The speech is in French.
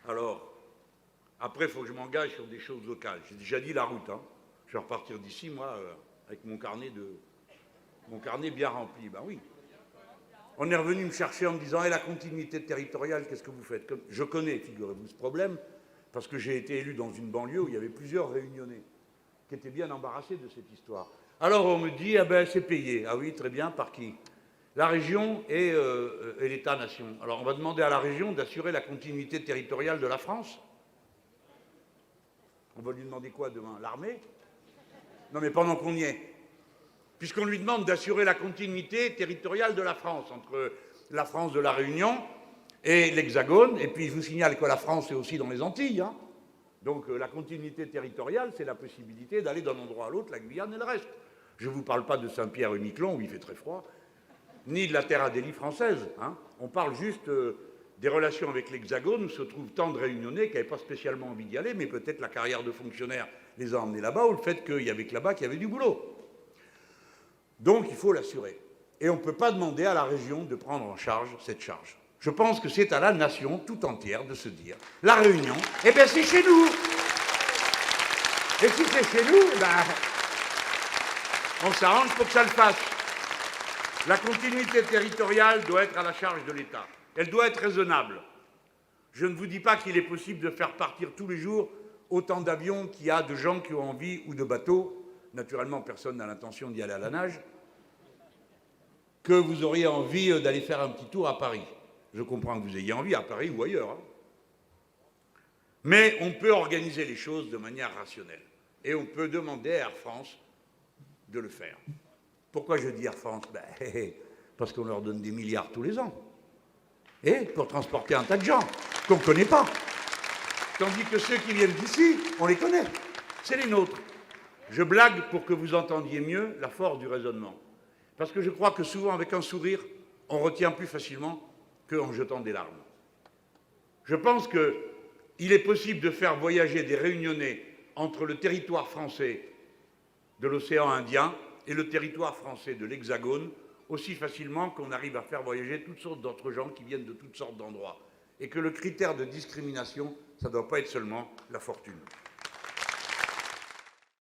Alors, après, il faut que je m'engage sur des choses locales. J'ai déjà dit la route. Hein. Je vais repartir d'ici, moi, avec mon carnet bien rempli. Ben oui. On est revenu me chercher en me disant la continuité territoriale, qu'est-ce que vous faites? Je connais, figurez-vous, ce problème, parce que j'ai été élu dans une banlieue où il y avait plusieurs Réunionnais qui étaient bien embarrassés de cette histoire. Alors on me dit, c'est payé. Ah oui, très bien, par qui? La région et l'État-nation. Alors on va demander à la région d'assurer la continuité territoriale de la France. On va lui demander quoi demain? L'armée? Non mais pendant qu'on y est. Puisqu'on lui demande d'assurer la continuité territoriale de la France, entre la France de la Réunion et l'Hexagone, et puis je vous signale que la France est aussi dans les Antilles. Hein. Donc la continuité territoriale, c'est la possibilité d'aller d'un endroit à l'autre, la Guyane et le reste. Je ne vous parle pas de Saint-Pierre-et-Miquelon, où il fait très froid, ni de la terre Adélie française. Hein. On parle juste des relations avec l'Hexagone, où se trouvent tant de Réunionnais qui n'avaient pas spécialement envie d'y aller, mais peut-être la carrière de fonctionnaire les a emmenés là-bas, ou le fait qu'il y avait que là-bas qu'il y avait du boulot. Donc il faut l'assurer. Et on ne peut pas demander à la région de prendre en charge cette charge. Je pense que c'est à la nation tout entière de se dire, la Réunion, c'est chez nous. Et si c'est chez nous, on s'arrange pour que ça le fasse. La continuité territoriale doit être à la charge de l'État. Elle doit être raisonnable. Je ne vous dis pas qu'il est possible de faire partir tous les jours autant d'avions qu'il y a de gens qui ont envie, ou de bateaux. Naturellement, personne n'a l'intention d'y aller à la nage, que vous auriez envie d'aller faire un petit tour à Paris. Je comprends que vous ayez envie, à Paris ou ailleurs. Hein. Mais on peut organiser les choses de manière rationnelle. Et on peut demander à Air France de le faire. Pourquoi je dis Air France? Parce qu'on leur donne des milliards tous les ans. Et pour transporter un tas de gens qu'on ne connaît pas. Tandis que ceux qui viennent d'ici, on les connaît. C'est les nôtres. Je blague pour que vous entendiez mieux la force du raisonnement. Parce que je crois que souvent, avec un sourire, on retient plus facilement qu'en jetant des larmes. Je pense qu'il est possible de faire voyager des Réunionnais entre le territoire français de l'océan Indien et le territoire français de l'Hexagone aussi facilement qu'on arrive à faire voyager toutes sortes d'autres gens qui viennent de toutes sortes d'endroits. Et que le critère de discrimination, ça ne doit pas être seulement la fortune.